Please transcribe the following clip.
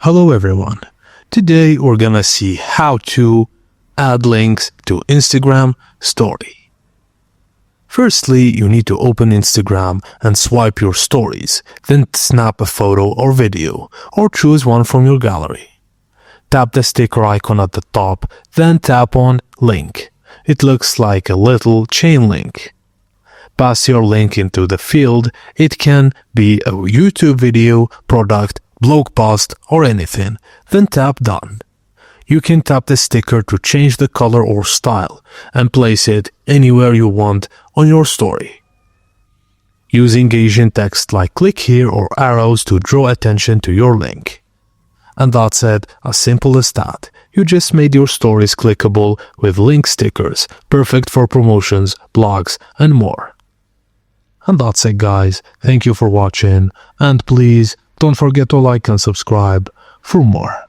Hello everyone. Today we're gonna see how to add links to Instagram story. Firstly, you need to open Instagram and swipe your stories, then snap a photo or video, or choose one from your gallery. Tap the sticker icon at the top, then tap on link. It looks like a little chain link. Pass your link into the field. It can be a YouTube video, product, blog post, or anything. Then tap done. You can tap the sticker to change the color or style and place it anywhere you want on your story. Use engaging text like click here or arrows to draw attention to your link. And that's it, as simple as that. You just made your stories clickable with link stickers, perfect for promotions, blogs, and more. And that's it guys, thank you for watching, and please don't forget to like and subscribe for more.